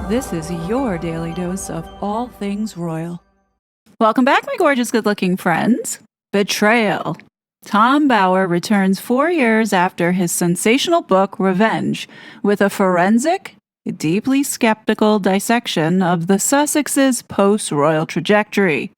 This is your daily dose of all things royal. Welcome back, my gorgeous, good-looking friends. Betrayal. Tom Bower returns 4 years after his sensational book, Revenge, with a forensic, deeply skeptical dissection of the Sussexes' post-royal trajectory.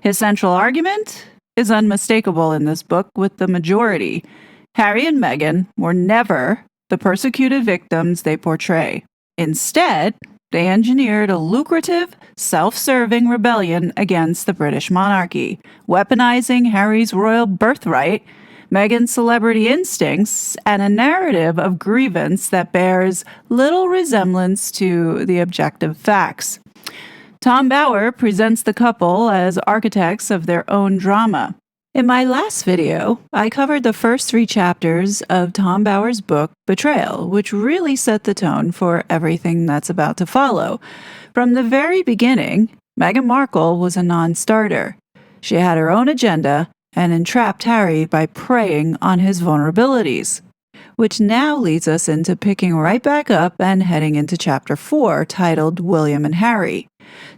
His central argument is unmistakable in this book with the majority. Harry and Meghan were never the persecuted victims they portray. Instead, they engineered a lucrative, self-serving rebellion against the British monarchy, weaponizing Harry's royal birthright, Meghan's celebrity instincts, and a narrative of grievance that bears little resemblance to the objective facts. Tom Bower presents the couple as architects of their own drama. In my last video, I covered the first 3 chapters of Tom Bower's book, Betrayal, which really set the tone for everything that's about to follow. From the very beginning, Meghan Markle was a non-starter. She had her own agenda and entrapped Harry by preying on his vulnerabilities, which now leads us into picking right back up and heading into Chapter 4, titled William and Harry.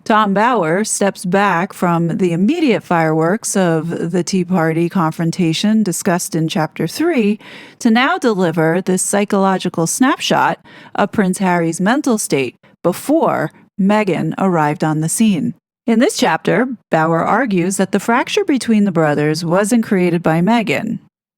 Tom Bower steps back from the immediate fireworks of the Tea Party confrontation discussed in Chapter 3 to now deliver this psychological snapshot of Prince Harry's mental state before Meghan arrived on the scene. In this chapter, Bower argues that the fracture between the brothers wasn't created by Meghan.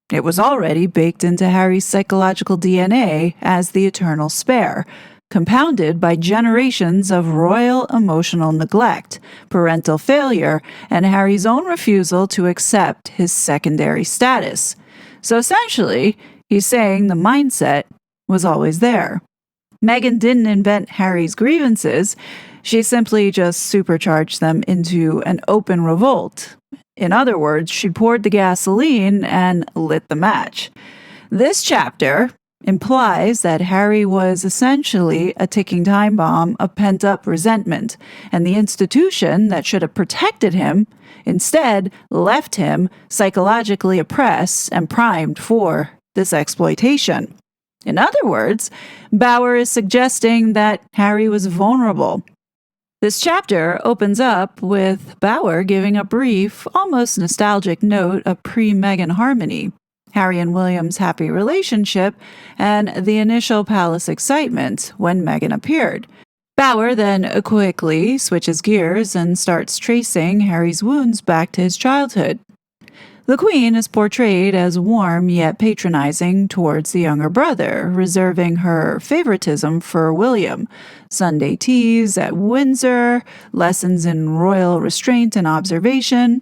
It was already baked into Harry's psychological DNA as the eternal spare, compounded by generations of royal emotional neglect, parental failure, and Harry's own refusal to accept his secondary status. So essentially, he's saying the mindset was always there. Meghan didn't invent Harry's grievances, she simply just supercharged them into an open revolt. In other words, she poured the gasoline and lit the match. This chapter implies that Harry was essentially a ticking time bomb of pent-up resentment, and the institution that should have protected him instead left him psychologically oppressed and primed for this exploitation. In other words, Bower is suggesting that Harry was vulnerable. This chapter opens up with Bower giving a brief, almost nostalgic note of pre-Meghan harmony, Harry and William's happy relationship, and the initial palace excitement when Meghan appeared. Bower then quickly switches gears and starts tracing Harry's wounds back to his childhood. The Queen is portrayed as warm yet patronizing towards the younger brother, reserving her favoritism for William. Sunday teas at Windsor, lessons in royal restraint and observation.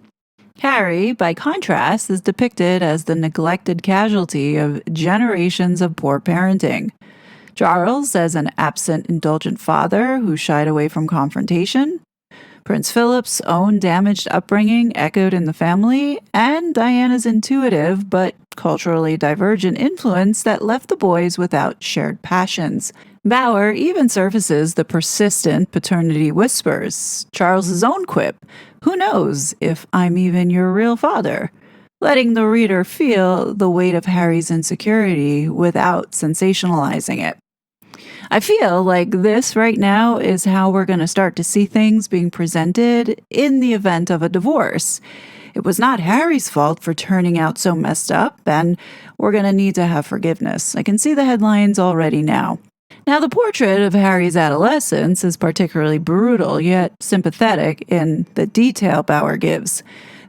Harry, by contrast, is depicted as the neglected casualty of generations of poor parenting. Charles as an absent, indulgent father who shied away from confrontation. Prince Philip's own damaged upbringing echoed in the family, and Diana's intuitive but culturally divergent influence that left the boys without shared passions. Bower even surfaces the persistent paternity whispers, Charles's own quip, "Who knows if I'm even your real father?" letting the reader feel the weight of Harry's insecurity without sensationalizing it. I feel like this right now is how we're going to start to see things being presented in the event of a divorce. It was not Harry's fault for turning out so messed up, and we're going to need to have forgiveness. I can see the headlines already now. Now, the portrait of Harry's adolescence is particularly brutal yet sympathetic in the detail Bower gives.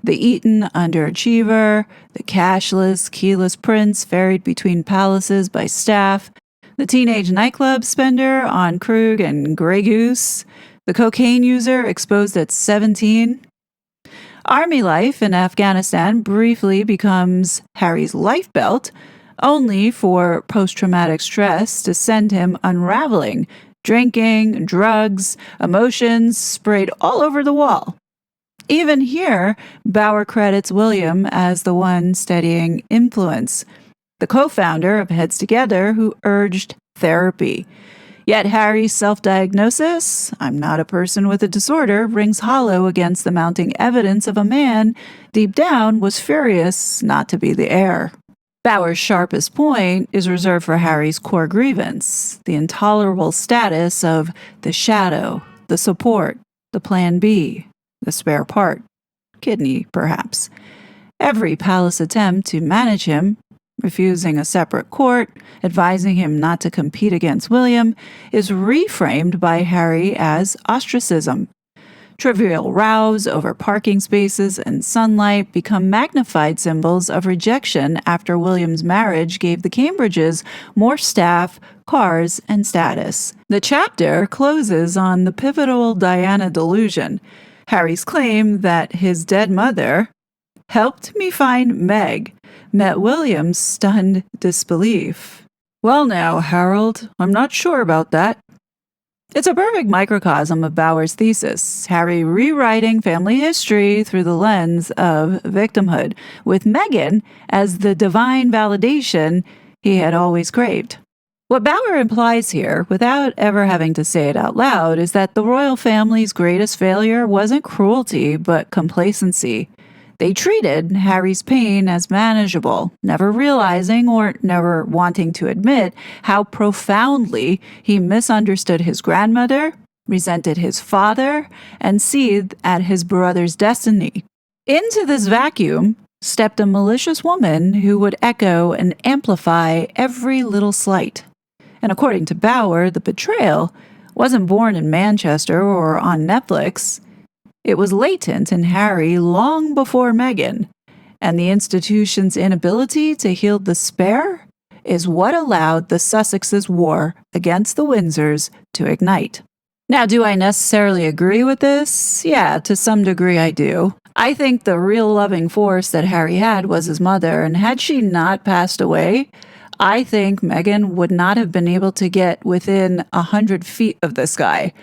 The Eton underachiever, the cashless, keyless prince ferried between palaces by staff, the teenage nightclub spender on Krug and Grey Goose, the cocaine user exposed at 17. Army life in Afghanistan briefly becomes Harry's life belt, only for post-traumatic stress to send him unraveling, drinking, drugs, emotions sprayed all over the wall. Even here, Bower credits William as the one steadying influence, the co-founder of Heads Together who urged therapy. Yet Harry's self-diagnosis, "I'm not a person with a disorder," rings hollow against the mounting evidence of a man deep down was furious not to be the heir. Bower's sharpest point is reserved for Harry's core grievance, the intolerable status of the shadow, the support, the plan B, the spare part, kidney, perhaps. Every palace attempt to manage him, refusing a separate court, advising him not to compete against William, is reframed by Harry as ostracism. Trivial rows over parking spaces and sunlight become magnified symbols of rejection after William's marriage gave the Cambridges more staff, cars, and status. The chapter closes on the pivotal Diana delusion, Harry's claim that his dead mother helped me find Meg, met William's stunned disbelief. Well now, Harold, I'm not sure about that. It's a perfect microcosm of Bower's thesis, Harry rewriting family history through the lens of victimhood, with Meghan as the divine validation he had always craved. What Bower implies here, without ever having to say it out loud, is that the royal family's greatest failure wasn't cruelty, but complacency. They treated Harry's pain as manageable, never realizing or never wanting to admit how profoundly he misunderstood his grandmother, resented his father, and seethed at his brother's destiny. Into this vacuum stepped a malicious woman who would echo and amplify every little slight. And according to Bower, the betrayal wasn't born in Manchester or on Netflix. It was latent in Harry long before Meghan, and the institution's inability to heal despair is what allowed the Sussexes' war against the Windsors to ignite. Now, do I necessarily agree with this? Yeah, to some degree I do. I think the real loving force that Harry had was his mother, and had she not passed away, I think Meghan would not have been able to get within 100 feet of this guy.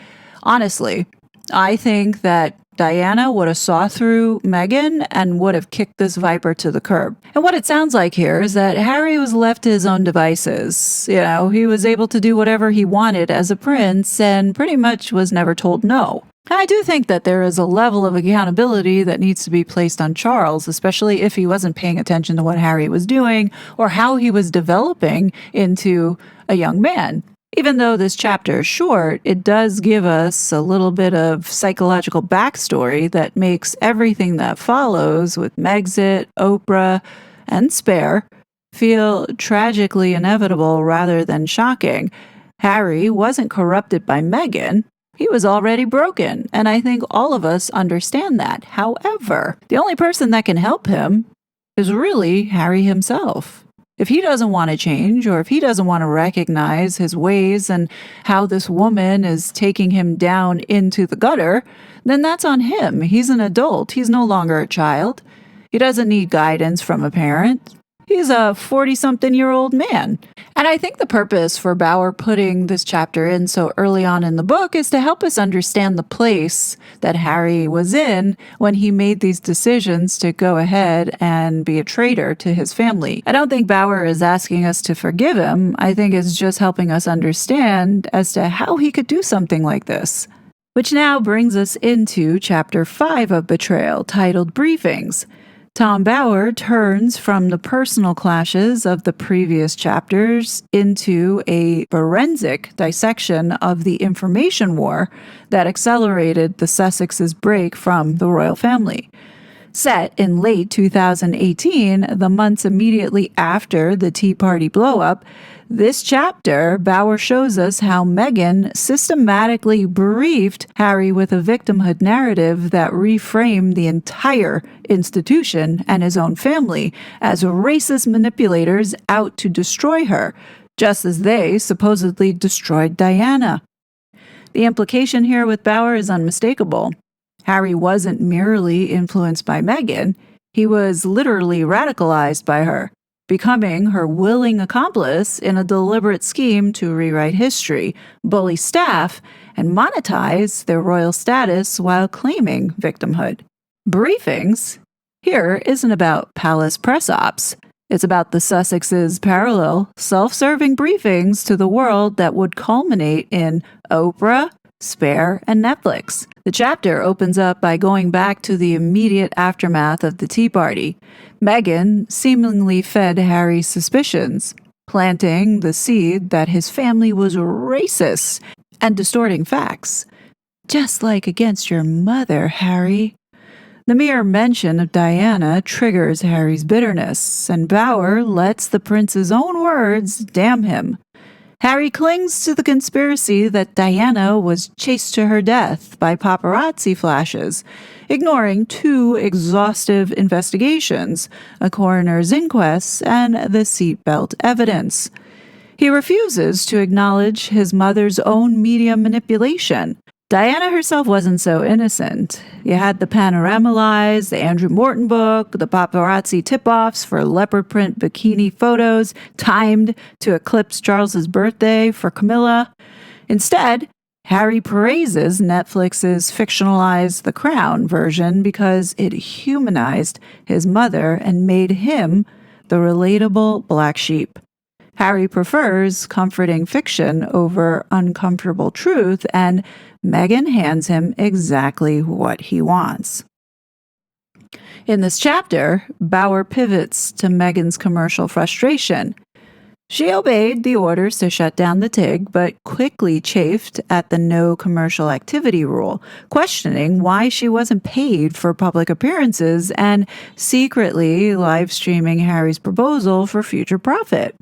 Honestly, I think that Diana would have saw through Meghan and would have kicked this viper to the curb. And what it sounds like here is that Harry was left to his own devices. He was able to do whatever he wanted as a prince and pretty much was never told no. I do think that there is a level of accountability that needs to be placed on Charles, especially if he wasn't paying attention to what Harry was doing or how he was developing into a young man. Even though this chapter is short, it does give us a little bit of psychological backstory that makes everything that follows with Megxit, Oprah, and Spare feel tragically inevitable rather than shocking. Harry wasn't corrupted by Meghan. He was already broken, and I think all of us understand that. However, the only person that can help him is really Harry himself. If he doesn't want to change, or if he doesn't want to recognize his ways and how this woman is taking him down into the gutter, then that's on him. He's an adult. He's no longer a child. He doesn't need guidance from a parent. He's a 40-something-year-old man. And I think the purpose for Bower putting this chapter in so early on in the book is to help us understand the place that Harry was in when he made these decisions to go ahead and be a traitor to his family. I don't think Bower is asking us to forgive him. I think it's just helping us understand as to how he could do something like this. Which now brings us into Chapter 5 of Betrayal, titled Briefings. Tom Bower turns from the personal clashes of the previous chapters into a forensic dissection of the information war that accelerated the Sussexes' break from the royal family. Set in late 2018, the months immediately after the Tea Party blow-up, this chapter, Bower shows us how Meghan systematically briefed Harry with a victimhood narrative that reframed the entire institution and his own family as racist manipulators out to destroy her, just as they supposedly destroyed Diana. The implication here with Bower is unmistakable. Harry wasn't merely influenced by Meghan, he was literally radicalized by her, becoming her willing accomplice in a deliberate scheme to rewrite history, bully staff, and monetize their royal status while claiming victimhood. Briefings here isn't about palace press ops. It's about the Sussexes' parallel, self-serving briefings to the world that would culminate in Oprah, Spare, and Netflix. The chapter opens up by going back to the immediate aftermath of the Tea Party. Meghan seemingly fed Harry's suspicions, planting the seed that his family was racist and distorting facts. Just like against your mother, Harry. The mere mention of Diana triggers Harry's bitterness, and Bower lets the prince's own words damn him. Harry clings to the conspiracy that Diana was chased to her death by paparazzi flashes, ignoring 2 exhaustive investigations, a coroner's inquest, and the seatbelt evidence. He refuses to acknowledge his mother's own media manipulation. Diana herself wasn't so innocent. You had the Panorama lies, the Andrew Morton book, the paparazzi tip-offs for leopard print bikini photos timed to eclipse Charles's birthday for Camilla. Instead, Harry praises Netflix's fictionalized The Crown version because it humanized his mother and made him the relatable black sheep. Harry prefers comforting fiction over uncomfortable truth, and Meghan hands him exactly what he wants. In this chapter, Bower pivots to Meghan's commercial frustration. She obeyed the orders to shut down the TIG, but quickly chafed at the no commercial activity rule, questioning why she wasn't paid for public appearances and secretly live streaming Harry's proposal for future profit.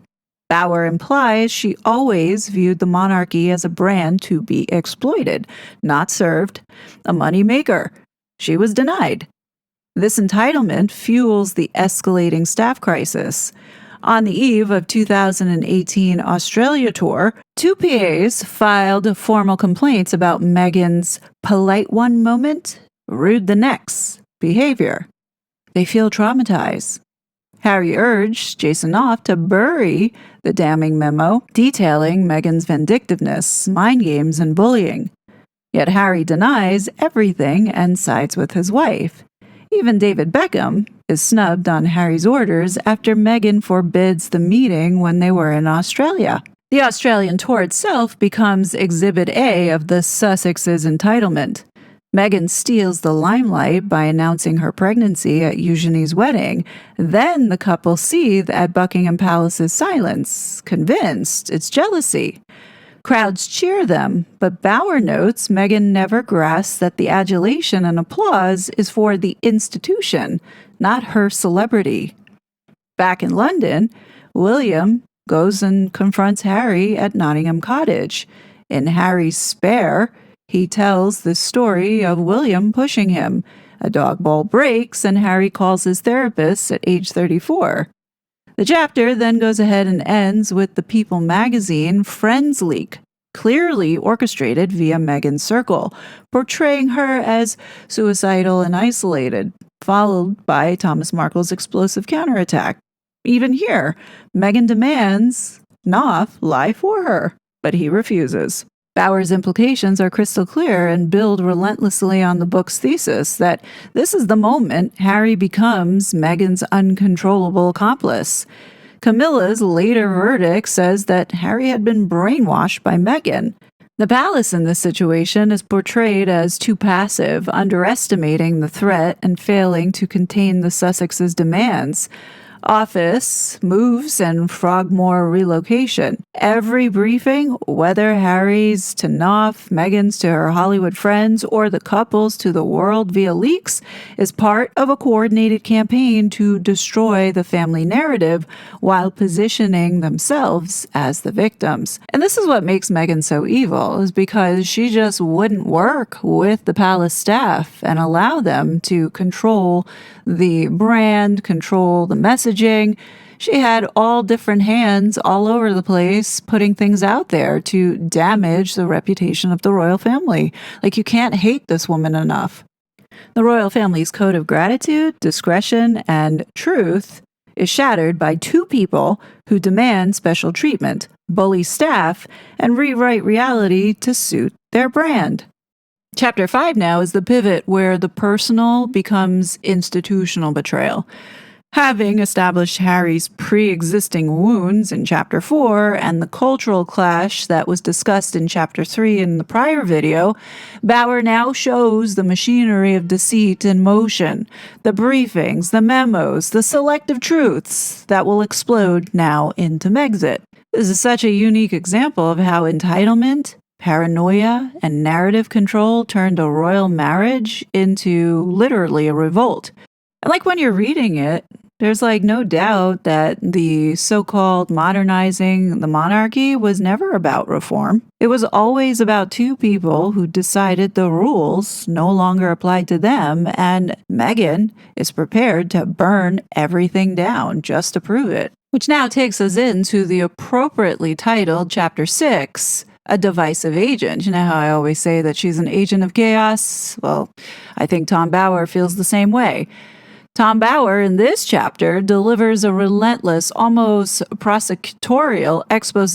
Bower implies she always viewed the monarchy as a brand to be exploited, not served, a money maker. She was denied. This entitlement fuels the escalating staff crisis. On the eve of 2018 Australia tour, 2 PAs filed formal complaints about Meghan's polite one moment, rude the next behavior. They feel traumatized. Harry urged Jason Knopf to bury the damning memo detailing Meghan's vindictiveness, mind games, and bullying. Yet Harry denies everything and sides with his wife. Even David Beckham is snubbed on Harry's orders after Meghan forbids the meeting when they were in Australia. The Australian tour itself becomes Exhibit A of the Sussex's entitlement. Meghan steals the limelight by announcing her pregnancy at Eugenie's wedding. Then the couple seethe at Buckingham Palace's silence, convinced it's jealousy. Crowds cheer them, but Bower notes Meghan never grasps that the adulation and applause is for the institution, not her celebrity. Back in London, William goes and confronts Harry at Nottingham Cottage. In Harry's Spare, he tells the story of William pushing him. A dog bowl breaks, and Harry calls his therapist at age 34. The chapter then goes ahead and ends with the People magazine Friends leak, clearly orchestrated via Meghan's circle, portraying her as suicidal and isolated, followed by Thomas Markle's explosive counterattack. Even here, Meghan demands Knopf lie for her, but he refuses. Bower's implications are crystal clear and build relentlessly on the book's thesis that this is the moment Harry becomes Meghan's uncontrollable accomplice. Camilla's later verdict says that Harry had been brainwashed by Meghan. The palace in this situation is portrayed as too passive, underestimating the threat and failing to contain the Sussex's demands. Office moves and Frogmore relocation. Every briefing, whether Harry's to Knopf, Meghan's to her Hollywood friends, or the couple's to the world via leaks, is part of a coordinated campaign to destroy the family narrative while positioning themselves as the victims. And this is what makes Meghan so evil, is because she just wouldn't work with the palace staff and allow them to control the brand, control the messaging. She had all different hands all over the place putting things out there to damage the reputation of the royal family. Like, you can't hate this woman enough. The royal family's code of gratitude, discretion, and truth is shattered by 2 people who demand special treatment, bully staff, and rewrite reality to suit their brand. Chapter 5 now is the pivot where the personal becomes institutional betrayal. Having established Harry's pre-existing wounds in Chapter 4 and the cultural clash that was discussed in Chapter 3 in the prior video, Bauer now shows the machinery of deceit in motion, the briefings, the memos, the selective truths that will explode now into Megxit. This is such a unique example of how entitlement, paranoia, and narrative control turned a royal marriage into literally a revolt. And like when you're reading it, there's no doubt that the so-called modernizing the monarchy was never about reform. It was always about two people who decided the rules no longer applied to them, and Meghan is prepared to burn everything down just to prove it. Which now takes us into the appropriately titled Chapter 6, A Divisive Agent. You know how I always say that she's an agent of chaos? Well, I think Tom Bauer feels the same way. Tom Bauer, in this chapter, delivers a relentless, almost prosecutorial expose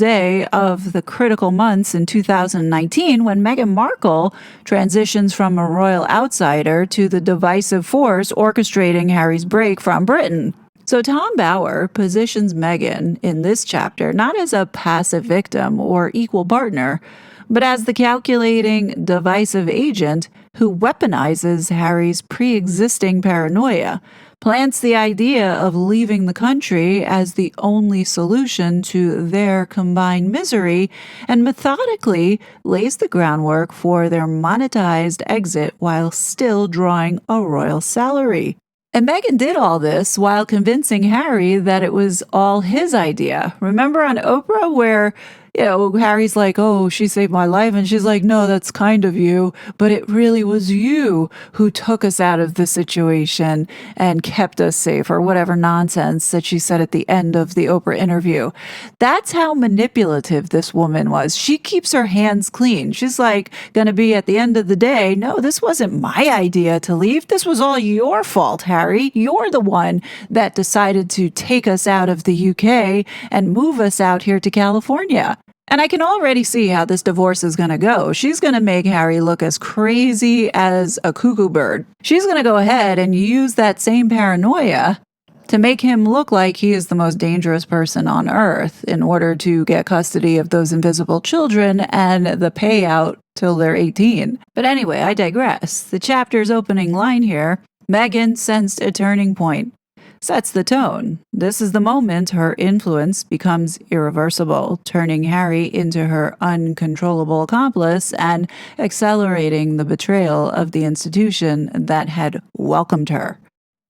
of the critical months in 2019 when Meghan Markle transitions from a royal outsider to the divisive force orchestrating Harry's break from Britain. So Tom Bauer positions Meghan in this chapter not as a passive victim or equal partner, but as the calculating, divisive agent who weaponizes Harry's pre-existing paranoia, plants the idea of leaving the country as the only solution to their combined misery, and methodically lays the groundwork for their monetized exit while still drawing a royal salary. And Meghan did all this while convincing Harry that it was all his idea. Remember on Oprah where, Harry's like, oh, she saved my life. And she's like, no, that's kind of you. But it really was you who took us out of the situation and kept us safe, or whatever nonsense that she said at the end of the Oprah interview. That's how manipulative this woman was. She keeps her hands clean. She's like, going to be at the end of the day, no, this wasn't my idea to leave. This was all your fault, Harry. You're the one that decided to take us out of the UK and move us out here to California. And I can already see how this divorce is going to go. She's going to make Harry look as crazy as a cuckoo bird. She's going to go ahead and use that same paranoia to make him look like he is the most dangerous person on earth in order to get custody of those invisible children and the payout till they're 18. But anyway, I digress. The chapter's opening line here, Meghan sensed a turning point, sets the tone. This is the moment her influence becomes irreversible, turning Harry into her uncontrollable accomplice and accelerating the betrayal of the institution that had welcomed her.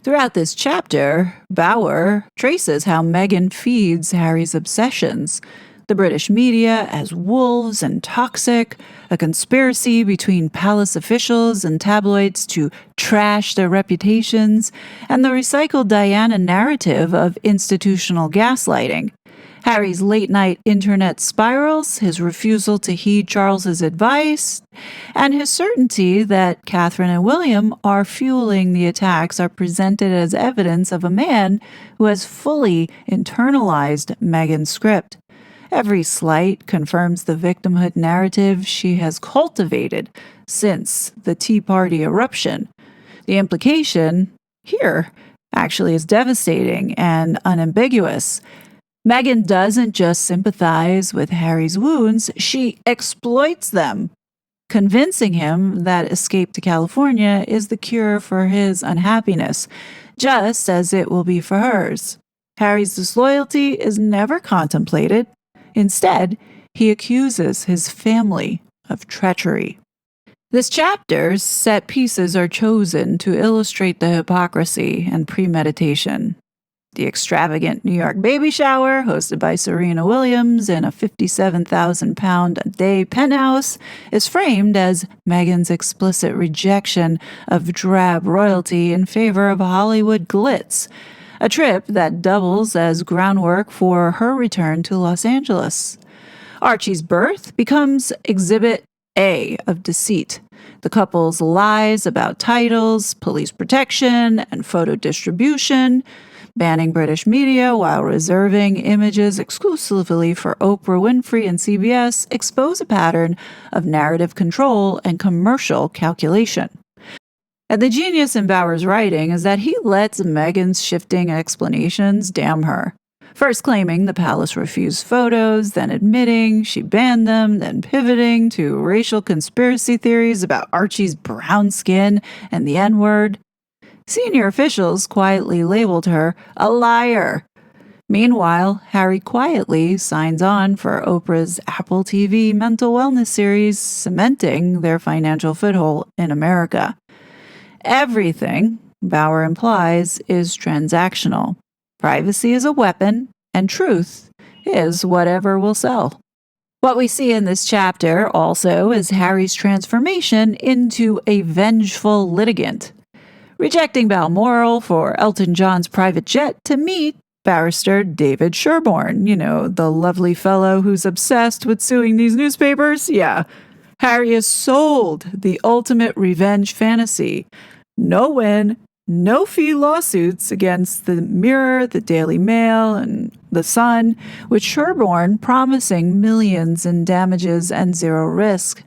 Throughout this chapter, Bauer traces how Meghan feeds Harry's obsessions. The British media as wolves and toxic, a conspiracy between palace officials and tabloids to trash their reputations, and the recycled Diana narrative of institutional gaslighting. Harry's late-night internet spirals, his refusal to heed Charles's advice, and his certainty that Catherine and William are fueling the attacks are presented as evidence of a man who has fully internalized Meghan's script. Every slight confirms the victimhood narrative she has cultivated since the Tea Party eruption. The implication here actually is devastating and unambiguous. Meghan doesn't just sympathize with Harry's wounds, she exploits them, convincing him that escape to California is the cure for his unhappiness, just as it will be for hers. Harry's disloyalty is never contemplated. Instead, he accuses his family of treachery. This chapter's set pieces are chosen to illustrate the hypocrisy and premeditation. The extravagant New York baby shower, hosted by Serena Williams in a £57,000 a day penthouse, is framed as Meghan's explicit rejection of drab royalty in favor of Hollywood glitz, a trip that doubles as groundwork for her return to Los Angeles. Archie's birth becomes Exhibit A of Deceit, the couple's lies about titles, police protection, and photo distribution, banning British media while reserving images exclusively for Oprah Winfrey and CBS, expose a pattern of narrative control and commercial calculation. And the genius in Bauer's writing is that he lets Meghan's shifting explanations damn her. First claiming the palace refused photos, then admitting she banned them, then pivoting to racial conspiracy theories about Archie's brown skin and the N-word. Senior officials quietly labeled her a liar. Meanwhile, Harry quietly signs on for Oprah's Apple TV mental wellness series, cementing their financial foothold in America. Everything, Bauer implies, is transactional. Privacy is a weapon, and truth is whatever will sell. What we see in this chapter also is Harry's transformation into a vengeful litigant, rejecting Balmoral for Elton John's private jet to meet barrister David Sherborne, the lovely fellow who's obsessed with suing these newspapers. Yeah, Harry is sold the ultimate revenge fantasy. No win, no fee lawsuits against the Mirror, the Daily Mail, and the Sun, with Sherborne promising millions in damages and zero risk.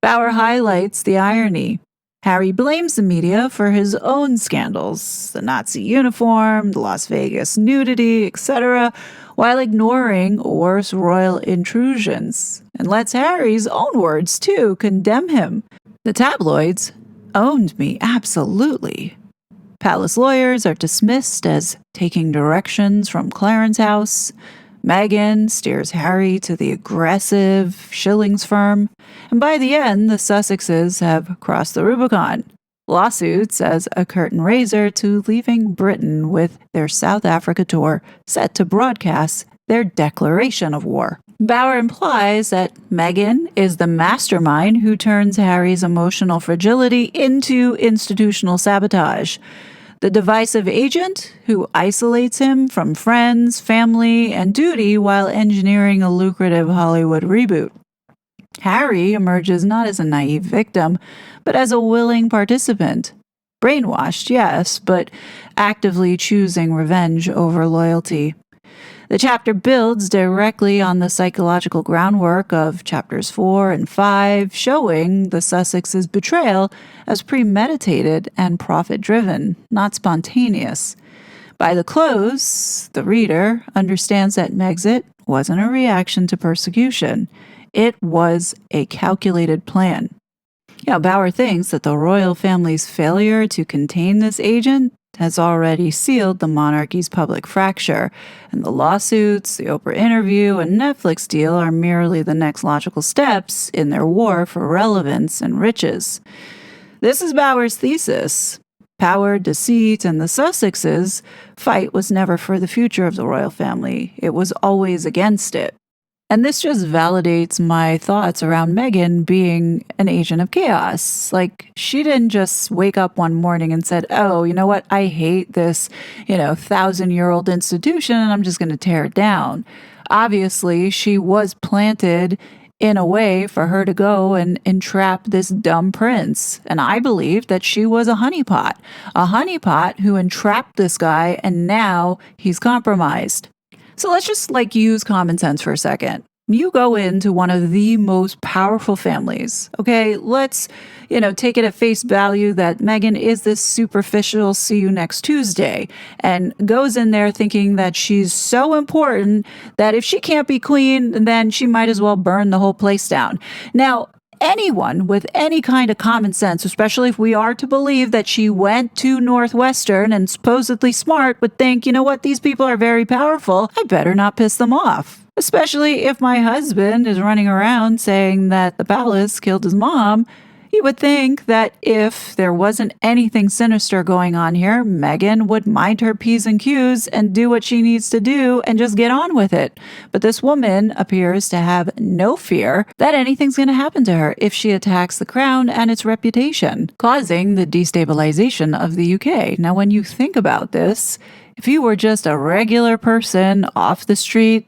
Bauer highlights the irony. Harry blames the media for his own scandals, the Nazi uniform, the Las Vegas nudity, etc., while ignoring Orr's royal intrusions, and lets Harry's own words, too, condemn him. The tabloids owned me, absolutely. Palace lawyers are dismissed as taking directions from Clarence House. Meghan steers Harry to the aggressive Schillings firm, and by the end, the Sussexes have crossed the Rubicon. Lawsuits as a curtain raiser to leaving Britain with their South Africa tour set to broadcast their declaration of war. Bauer implies that Meghan is the mastermind who turns Harry's emotional fragility into institutional sabotage. The divisive agent who isolates him from friends, family, and duty while engineering a lucrative Hollywood reboot. Harry emerges not as a naive victim, but as a willing participant. Brainwashed, yes, but actively choosing revenge over loyalty. The chapter builds directly on the psychological groundwork of chapters 4 and 5, showing the Sussexes' betrayal as premeditated and profit-driven, not spontaneous. By the close, the reader understands that Megxit wasn't a reaction to persecution. It was a calculated plan. Bauer thinks that the royal family's failure to contain this agent has already sealed the monarchy's public fracture, and the lawsuits, the Oprah interview, and Netflix deal are merely the next logical steps in their war for relevance and riches. This is Bauer's thesis. Power, deceit, and the Sussexes' fight was never for the future of the royal family. It was always against it. And this just validates my thoughts around Meghan being an agent of chaos. Like, she didn't just wake up one morning and said, oh, you know what, I hate this, 1,000-year-old institution and I'm just going to tear it down. Obviously, she was planted in a way for her to go and entrap this dumb prince. And I believe that she was a honeypot who entrapped this guy, and now he's compromised. So let's just use common sense for a second. You go into one of the most powerful families, okay? Let's, take it at face value that Meghan is this superficial see you next Tuesday, and goes in there thinking that she's so important that if she can't be queen, then she might as well burn the whole place down. Now, anyone with any kind of common sense, especially if we are to believe that she went to Northwestern and supposedly smart, would think, you know what, these people are very powerful. I better not piss them off. Especially if my husband is running around saying that the palace killed his mom. You would think that if there wasn't anything sinister going on here, Meghan would mind her P's and Q's and do what she needs to do and just get on with it. But this woman appears to have no fear that anything's going to happen to her if she attacks the crown and its reputation, causing the destabilization of the UK. Now, when you think about this, if you were just a regular person off the street,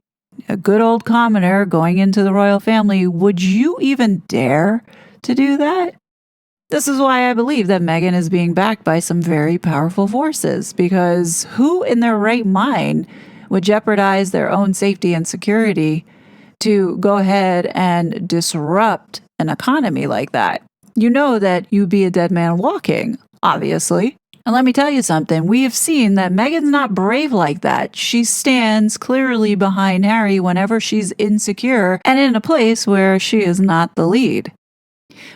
a good old commoner going into the royal family, would you even dare to do that? This is why I believe that Meghan is being backed by some very powerful forces, because who in their right mind would jeopardize their own safety and security to go ahead and disrupt an economy like that? You know that you'd be a dead man walking. obviously. And let me tell you something, we have seen that Meghan's not brave like that. She stands clearly behind Harry whenever she's insecure and in a place where she is not the lead.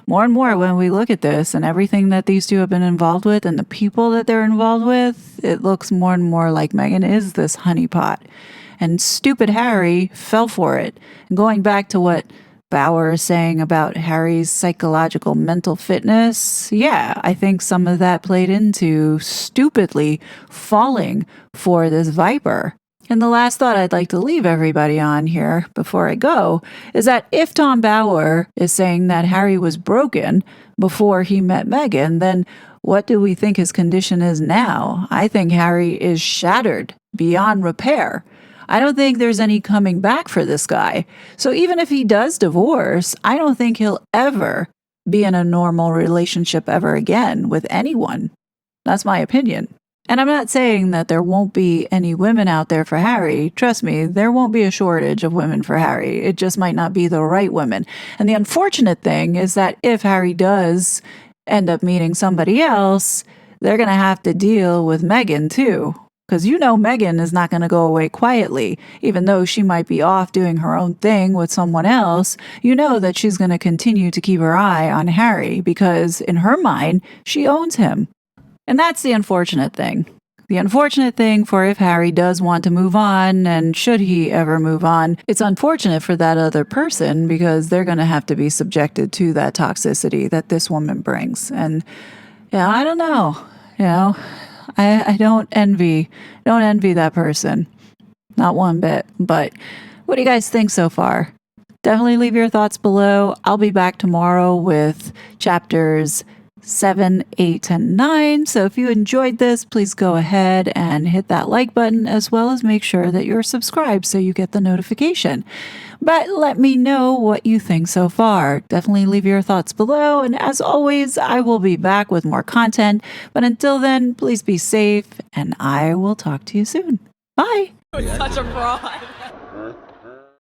More and more, when we look at this and everything that these two have been involved with and the people that they're involved with, it looks more and more like Meghan is this honeypot. And stupid Harry fell for it. And going back to what Bauer is saying about Harry's psychological mental fitness, yeah, I think some of that played into stupidly falling for this viper. And the last thought I'd like to leave everybody on here before I go is that if Tom Bauer is saying that Harry was broken before he met Meghan, then what do we think his condition is now? I think Harry is shattered beyond repair. I don't think there's any coming back for this guy. So even if he does divorce, I don't think he'll ever be in a normal relationship ever again with anyone. That's my opinion. And I'm not saying that there won't be any women out there for Harry. Trust me, there won't be a shortage of women for Harry. It just might not be the right women. And the unfortunate thing is that if Harry does end up meeting somebody else, they're going to have to deal with Meghan too. Because you know Meghan is not going to go away quietly. Even though she might be off doing her own thing with someone else, you know that she's going to continue to keep her eye on Harry because in her mind, she owns him. And that's the unfortunate thing. The unfortunate thing for if Harry does want to move on, and should he ever move on, it's unfortunate for that other person because they're going to have to be subjected to that toxicity that this woman brings. And yeah, I don't know. I don't envy that person. Not one bit. But what do you guys think so far? Definitely leave your thoughts below. I'll be back tomorrow with chapters 7, 8, and 9. So if you enjoyed this, please go ahead and hit that like button, as well as make sure that you're subscribed so you get the notification. But let me know what you think so far. Definitely leave your thoughts below. And as always, I will be back with more content. But until then, please be safe, and I will talk to you soon. Bye. Such a fraud.